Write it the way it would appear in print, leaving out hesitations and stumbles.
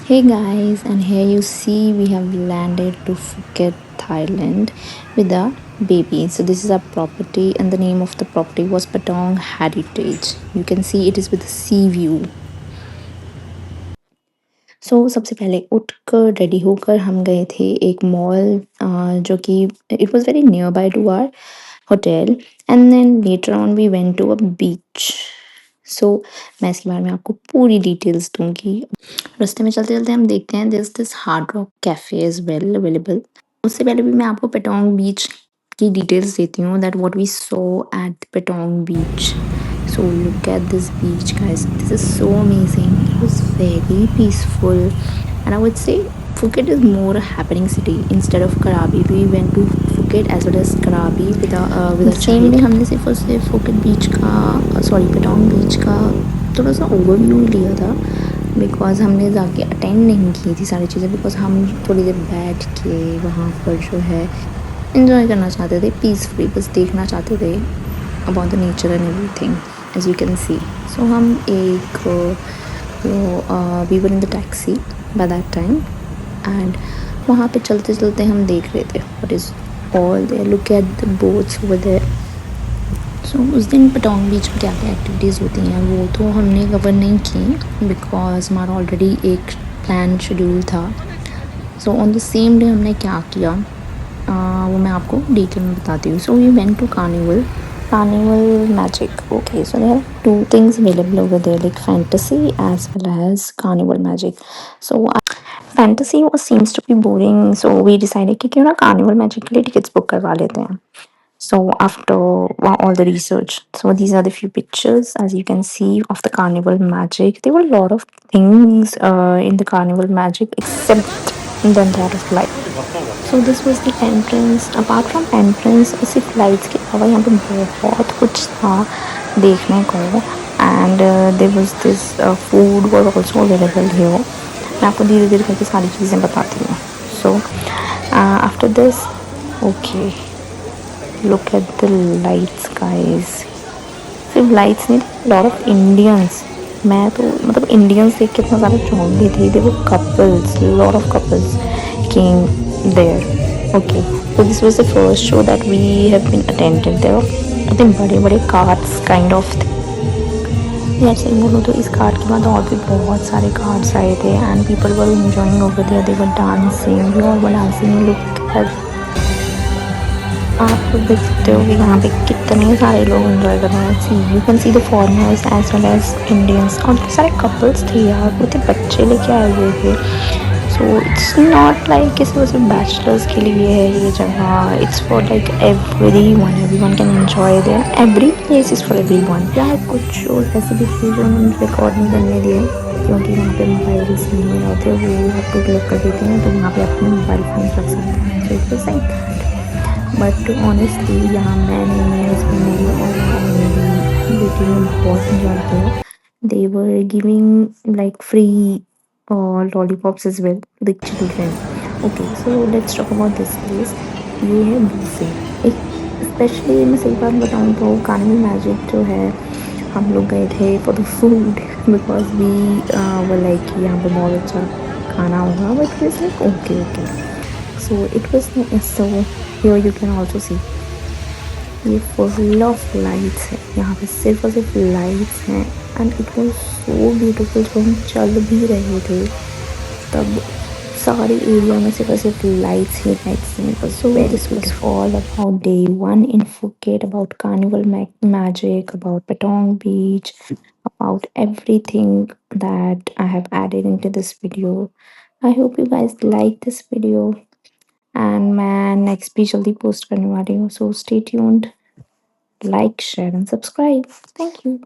Hey guys, and here you see we have landed to Phuket, Thailand with our baby. So this is our property, and the name of the property was Patong Heritage. You can see it is with a sea view. सबसे पहले उठकर ready होकर हम गए थे एक mall जो कि it was very near by to our hotel and then later on we went to a beach so मैं इसके बारे में आपको पूरी डिटेल्स दूंगी रास्ते में चलते चलते हम देखते हैं this this hard rock cafe is well available उससे पहले भी मैं आपको पेटोंग बीच की डिटेल्स देती हूँ that what we saw at Patong beach so look at this beach guys, this is so amazing. It was very peaceful and I would say Phuket is more a happening city instead of Krabi. We went to Phuket as well as Krabi with a same day हमने सिर्फ और सिर्फ Phuket beach का sorry Patong beach का थोड़ा सा overview लिया था बिकॉज हमने जाके अटेंड नहीं की थी सारी चीज़ें बिकॉज हम थोड़ी देर बैठ के वहाँ पर जो है इंजॉय करना चाहते थे पीसफुली बस देखना चाहते थे about the nature and everything as you can see so हम एक we were in the taxi by that time and वहाँ पे चलते चलते हम देख रहे थे what is all there look at the boats over there so उस दिन पटोंग बीच में क्या क्या एक्टिविटीज़ होती हैं वो तो हमने कवर नहीं की बिकॉज हमारा ऑलरेडी एक प्लान शेड्यूल था so on the same day हमने क्या किया वो मैं आपको डिटेल में बताती हूँ so we went to Carnival Magic. Okay, so there are two things available over there, like fantasy as well as Carnival Magic. So fantasy was seems to be boring, so we decided कि क्यों ना Carnival Magic के लिए tickets book करवा लेते हैं. So after all the research, so these are the few pictures as you can see of the Carnival Magic. There were a lot of things in the Carnival Magic except the lot of light. So this was the entrance. Apart from entrance, सिर्फ lights के अलावा यहाँ पे बहुत कुछ था देखने को and there was this food was also available here. मैं आपको धीरे धीरे करके सारी चीज़ें बताती हूँ. So after this, okay, look at the lights guys. सिर्फ लाइट्स नहीं लॉट ऑफ इंडियंस मैं तो मतलब इंडियंस देख के इतना ज़्यादा चौंक गई थी there were couples lot of couples came there okay so this was the first show that we have been attended there I think बड़े बड़े कार्ड्स काइंड ऑफ यार सही बोलो तो इस कार्ड के बाद और भी बहुत सारे कार्ड्स आए थे and people were enjoying over there they were dancing we all were dancing look at आप लोग देख सकते हो कि यहाँ पे कितने सारे लोग एंजॉय कर रहे हैं see you can see the foreigners as well as Indians और सारे कपल्स थे यार वो थे बच्चे लेके आए हुए थे सो इट्स नॉट लाइक कि सिर्फ बैचलर्स के लिए है ये जगह it's for like every one can enjoy there every place is for every one यार कुछ शोज ऐसे भी थे जो उन्होंने रिकॉर्ड नहीं करने दिए क्योंकि वहाँ पे मोबाइल नहीं होते वो आप लोग लॉक कर देते हैं तो वहाँ पे अपने मोबाइल फोन रख सकते हैं so it's like but honestly यहाँ मैंने मेरे हस्बैंड ने और मेरी बेटी ने बहुत इंजॉय किया they were giving like free lollipops as well to the children okay so let's talk about this place ये है बुफे एक स्पेशली मैं सही बात बताऊँ तो कार्निवल मैजिक जो है हम लोग गए थे for the food because we were like यहाँ पे बहुत अच्छा खाना होगा but it's like okay okay so it was so here you can also see ये फुल ऑफ लाइट्स है यहाँ पे सिर्फ और सिर्फ लाइट्स हैं and it was so beautiful जब हम चल भी रहे थे तब सारे एरिया में सिर्फ और सिर्फ लाइट्स ही लाइट्स हैं so this was all about day 1 in Phuket about Carnival Magic about Patong Beach about everything that I have added into this video. I hope you guys like this video and मैं next भी जल्दी post करने वाली हूँ so stay tuned like share and subscribe thank you